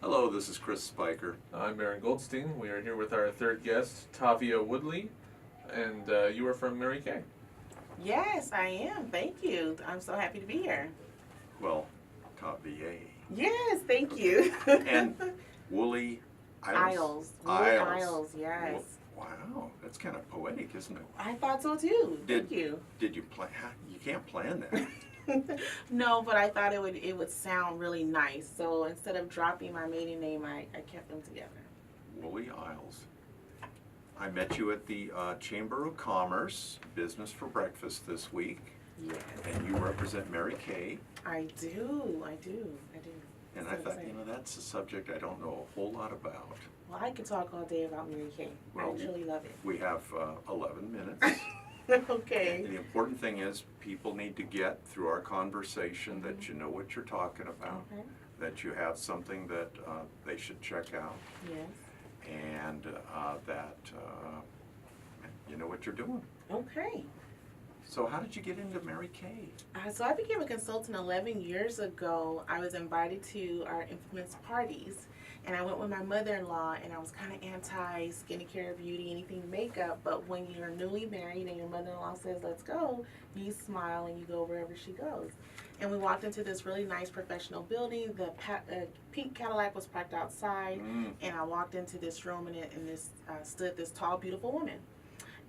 Hello, this is Chris Spiker. I'm Aaron Goldstein. We are here with our third guest, TaVia Wooley, and you are from Mary Kay. Yes, I am. Thank you. I'm so happy to be here. Well, TaVia. Yes, thank you. And Wooley Iles. Wooley Iles, yes. Wow, that's kind of poetic, isn't it? I thought so too. Thank you. Did you plan? You can't plan that. No, but I thought it would sound really nice. So instead of dropping my maiden name, I kept them together. Wooley Iles. I met you at the Chamber of Commerce Business for Breakfast this week, Yes. and you represent Mary Kay. I do. And So I thought, excited. that's a subject I don't know a whole lot about. Well, I could talk all day about Mary Kay. Well, I truly love it. We have 11 minutes. Okay. And the important thing is people need to get through our conversation that you know what you're talking about, Okay. that you have something that they should check out, Yes. and that you know what you're doing. Okay. So how did you get into Mary Kay? So I became a consultant 11 years ago. I was invited to our infamous parties, and I went with my mother-in-law, and I was kind of anti skincare, beauty, anything makeup. But when you're newly married and your mother-in-law says, let's go, you smile and you go wherever she goes. And we walked into this really nice professional building. The pink Cadillac was parked outside, and I walked into this room, and stood this tall, beautiful woman.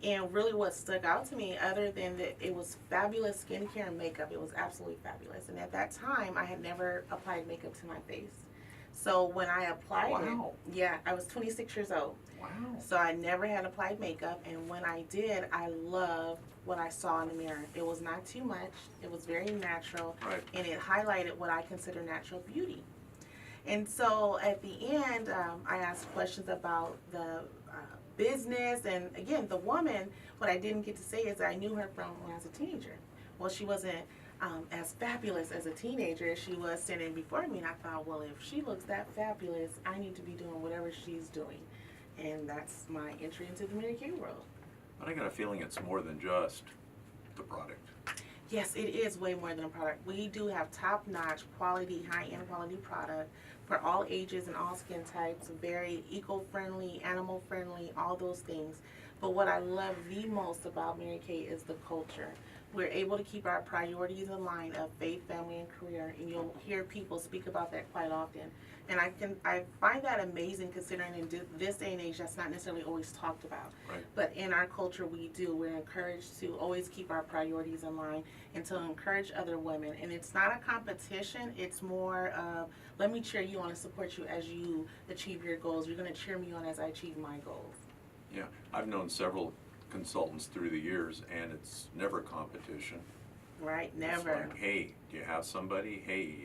And really what stuck out to me, other than that it was fabulous skincare and makeup, it was absolutely fabulous. And at that time, I had never applied makeup to my face. So when I applied Wow. it, yeah, I was 26 years old. Wow. So I never had applied makeup. And when I did, I loved what I saw in the mirror. It was not too much. It was very natural. Right. And it highlighted what I consider natural beauty. And so at the end, I asked questions about the business, and again, the woman, what I didn't get to say is I knew her from when I was a teenager. Well, she wasn't as fabulous as a teenager as she was standing before me, and I thought, well, if she looks that fabulous, I need to be doing whatever she's doing. And that's my entry into the Mary Kay world. But I got a feeling it's more than just the product. Yes, it is way more than a product. We do have top-notch quality, high-end quality product for all ages and all skin types, very eco-friendly, animal-friendly, all those things. But what I love the most about Mary Kay is the culture. We're able to keep our priorities in line of faith, family, and career, and you'll hear people speak about that quite often. And I find that amazing, considering in this day and age that's not necessarily always talked about. Right. But in our culture we do. We're encouraged to always keep our priorities in line and to encourage other women. And it's not a competition, it's more of, let me cheer you on and support you as you achieve your goals. You're going to cheer me on as I achieve my goals. Yeah, I've known several consultants through the years, and it's never competition. Right, never. It's like, hey, do you have somebody? Hey,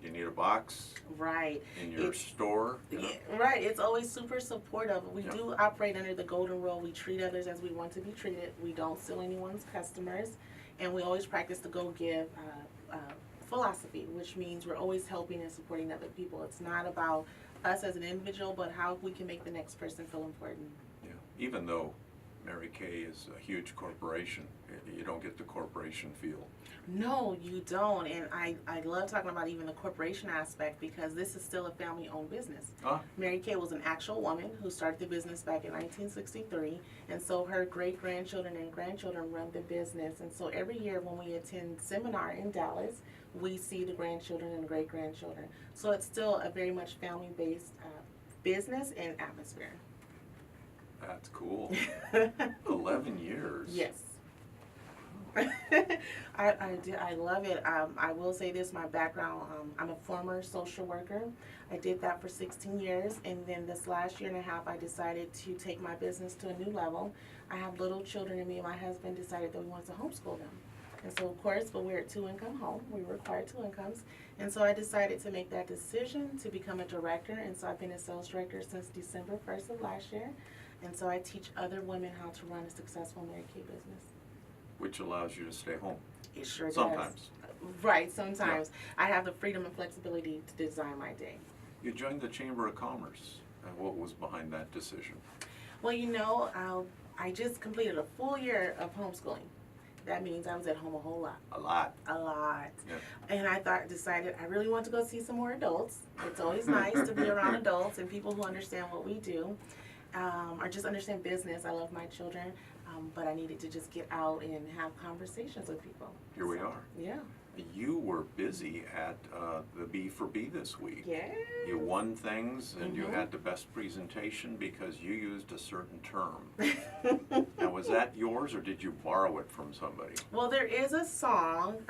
you need a box Right. in your store? Yeah, right. It's always super supportive. We Yeah. do operate under the golden rule. We treat others as we want to be treated. We don't steal anyone's customers. And we always practice the go-give philosophy, which means we're always helping and supporting other people. It's not about us as an individual, but how we can make the next person feel important. Yeah, even though Mary Kay is a huge corporation, you don't get the corporation feel. No, you don't. And I love talking about even the corporation aspect, because this is still a family-owned business. Mary Kay was an actual woman who started the business back in 1963, and so her great-grandchildren and grandchildren run the business. And so every year when we attend seminar in Dallas, we see the grandchildren and great-grandchildren. So it's still a very much family-based business and atmosphere. That's cool. 11 years. Yes. I love it. I will say this, my background, I'm a former social worker. I did that for 16 years, and then this last year and a half I decided to take my business to a new level. I have little children, and me and my husband decided that we wanted to homeschool them. And so of course, but we're a two-income home, we require 2 incomes, and so I decided to make that decision to become a director. And so I've been a sales director since December 1st of last year, and so I teach other women how to run a successful Mary Kay business. Which allows you to stay home. It sure does. Sometimes. Right, sometimes. I have the freedom and flexibility to design my day. You joined the Chamber of Commerce. What was behind that decision? Well, I just completed a full year of homeschooling. that means I was at home a whole lot. A lot. A lot. Yeah. And decided I really want to go see some more adults. It's always nice to be around adults and people who understand what we do, or just understand business. I love my children, but I needed to just get out and have conversations with people. Here we are. Yeah. You were busy at the B for B this week. Yeah. You won things and you Mhm. had the best presentation because you used a certain term. Now, was that yours or did you borrow it from somebody? Well, there is a song.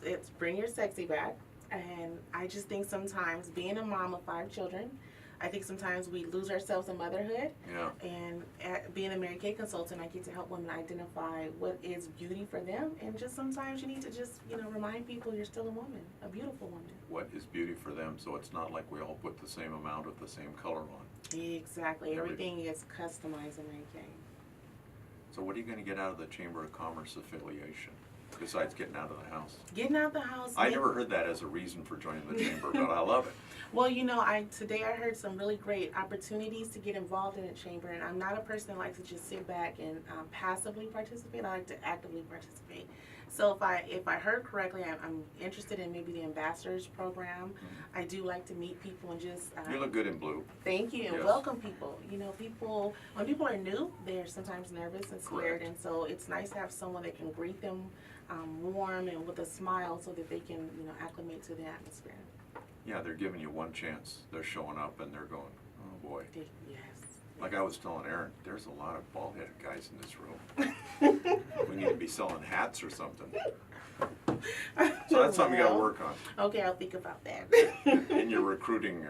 It's "Bring Your Sexy Back," and I just think sometimes being a mom of 5 children, I think sometimes we lose ourselves in motherhood. Yeah. And being a Mary Kay consultant, I get to help women identify what is beauty for them. And just sometimes you need to just, remind people you're still a woman, a beautiful woman. What is beauty for them, so it's not like we all put the same amount of the same color on. Exactly. Everything is customized in Mary Kay. So what are you going to get out of the Chamber of Commerce affiliation, besides getting out of the house? Getting out the house. I never heard that as a reason for joining the Chamber, but I love it. Well, today I heard some really great opportunities to get involved in the chamber, and I'm not a person that likes to just sit back and passively participate. I like to actively participate. So if I heard correctly, I'm interested in maybe the ambassadors program. I do like to meet people and just You look good in blue. thank you and Yes. welcome people. When people are new, they're sometimes nervous and scared, Correct. and so it's nice to have someone that can greet them warm and with a smile, so that they can acclimate to the atmosphere. Yeah, they're giving you one chance. They're showing up and they're going, oh boy. Yes. Like I was telling Aaron, there's a lot of bald-headed guys in this room. We need to be selling hats or something. So that's something you gotta work on. Okay, I'll think about that. In your recruiting,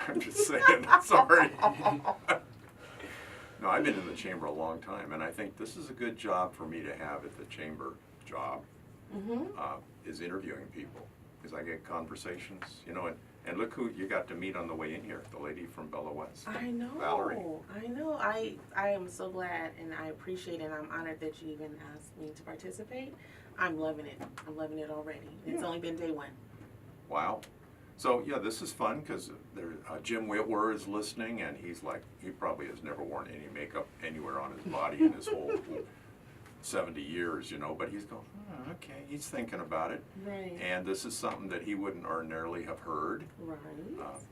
I'm just saying, sorry. No, I've been in the chamber a long time, and I think this is a good job for me to have at the chamber job, is interviewing people. Because I get conversations, and look who you got to meet on the way in here, the lady from Bella West. I know. Valerie. I know. I am so glad and I appreciate it, and I'm honored that you even asked me to participate. I'm loving it. I'm loving it already. It's Yeah. only been day 1. Wow. So, yeah, this is fun because Jim Whitwer is listening, and he's like, he probably has never worn any makeup anywhere on his body in his whole 70 years, but he's going, oh, okay, he's thinking about it. Right. And this is something that he wouldn't ordinarily have heard Right.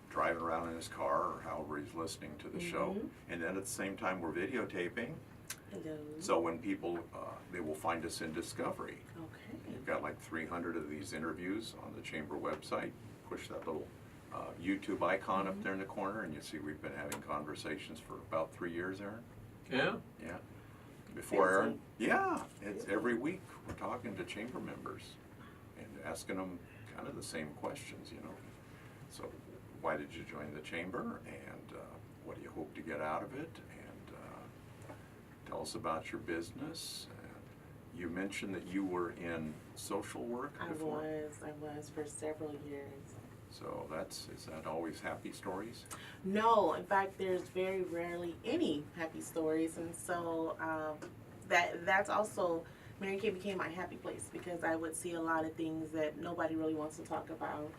driving around in his car or however he's listening to the show. And then at the same time, we're videotaping. Hello. So when people, they will find us in Discovery. Okay. You've got like 300 of these interviews on the Chamber website. Push that little YouTube icon up there in the corner, and you see we've been having conversations for about 3 years, Aaron. Yeah. Yeah. Before Busy. Aaron, yeah, it's every week we're talking to chamber members and asking them kind of the same questions, So, why did you join the chamber, and what do you hope to get out of it, and tell us about your business. And you mentioned that you were in social work before. I was for several years. So is that always happy stories? No, in fact, there's very rarely any happy stories, and so that's also Mary Kay became my happy place, because I would see a lot of things that nobody really wants to talk about,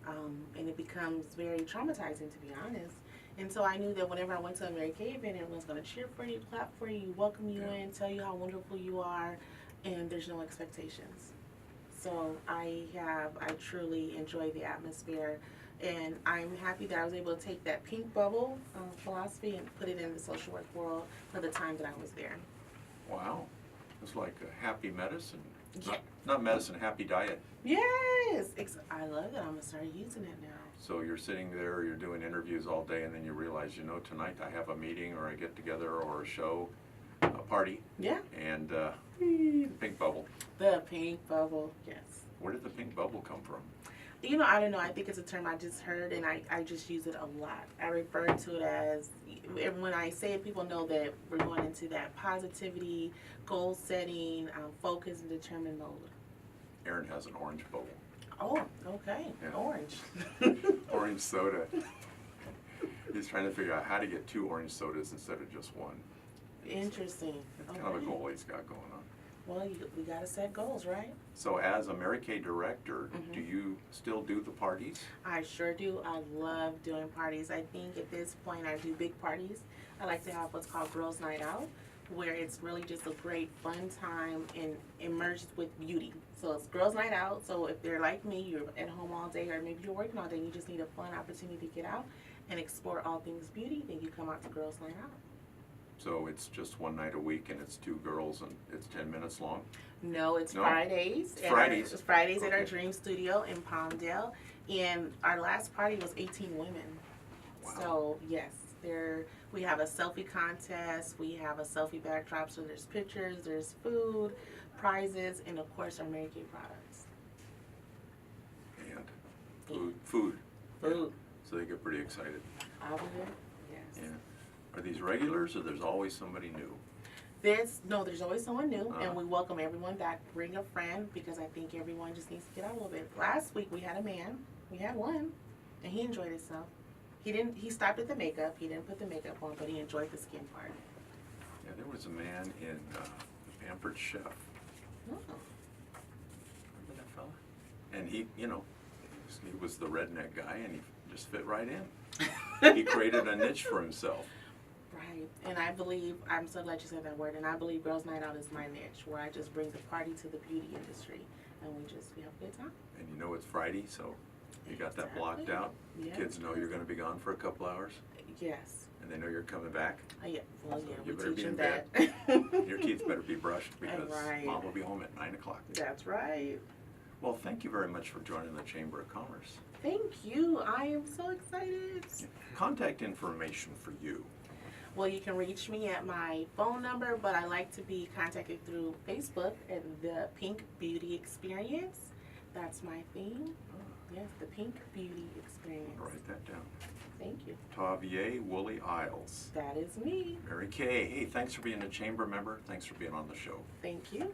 and it becomes very traumatizing, to be honest. And so I knew that whenever I went to a Mary Kay event, everyone's going to cheer for you, clap for you, welcome you in, tell you how wonderful you are, and there's no expectations. So I truly enjoy the atmosphere, and I'm happy that I was able to take that pink bubble philosophy and put it in the social work world for the time that I was there. Wow. It's like a happy medicine. Yeah. Not medicine, happy diet. Yes! I love that. I'm going to start using it now. So you're sitting there, you're doing interviews all day, and then you realize, tonight I have a meeting or a get-together or a show, a party. Yeah. And the pink bubble. The pink bubble, yes. Where did the pink bubble come from? I don't know. I think it's a term I just heard, and I just use it a lot. I refer to it as, when I say it, people know that we're going into that positivity, goal setting, focus, and determined mode. Aaron has an orange bubble. Oh, okay. Yeah. Orange. Orange soda. He's trying to figure out how to get 2 orange sodas instead of just one. Interesting. It's kind of a goal he's got going on. Well, we got to set goals, right? So as a Mary Kay director, do you still do the parties? I sure do. I love doing parties. I think at this point I do big parties. I like to have what's called Girls Night Out, where it's really just a great fun time and immersed with beauty. So it's girls' night out. So if they're like me, you're at home all day, or maybe you're working all day, and you just need a fun opportunity to get out and explore all things beauty, then you come out to girls' night out. So it's just one night a week, and it's 2 girls, and it's 10 minutes long? No, it's No. Fridays. It's Fridays. It's Fridays at our Okay. Dream Studio in Palmdale. And our last party was 18 women. Wow. So, yes, we have a selfie contest. We have a selfie backdrop. So there's pictures, there's food, prizes, and of course our Mary Kay products. And food. Food. So they get pretty excited. I'll be there. Yes. Yeah. Are these regulars, or there's always somebody new? There's always someone new, Uh-huh. and we welcome everyone back. Bring a friend, because I think everyone just needs to get out a little bit. Last week we had a man. We had one, and he enjoyed himself. He stopped at the makeup. He didn't put the makeup on, but he enjoyed the skin part. Yeah, there was a man in The Pampered Chef, Oh. remember that fella? And he was the redneck guy, and he just fit right in. He created a niche for himself. Right, and I believe, I'm so glad you said that word, and I believe Girls Night Out is my niche, where I just bring the party to the beauty industry, and we have a good time. And you know it's Friday, so you got that blocked Exactly. out. Yeah. Kids know you're gonna be gone for a couple hours, Yes. and they know you're coming back. Yeah, well, So yeah, you we better teach be them in that. Your teeth better be brushed, because Right. Mom will be home at 9 o'clock. That's right. Well, thank you very much for joining the Chamber of Commerce. Thank you. I am so excited. Contact information for you. Well, you can reach me at my phone number, but I like to be contacted through Facebook at The Pink Beauty Experience. That's my theme. Yes, The Pink Beauty Experience. Write that down. Thank you. TaVia, Wooley, Iles. That is me. Mary Kay, hey, thanks for being a Chamber member. Thanks for being on the show. Thank you.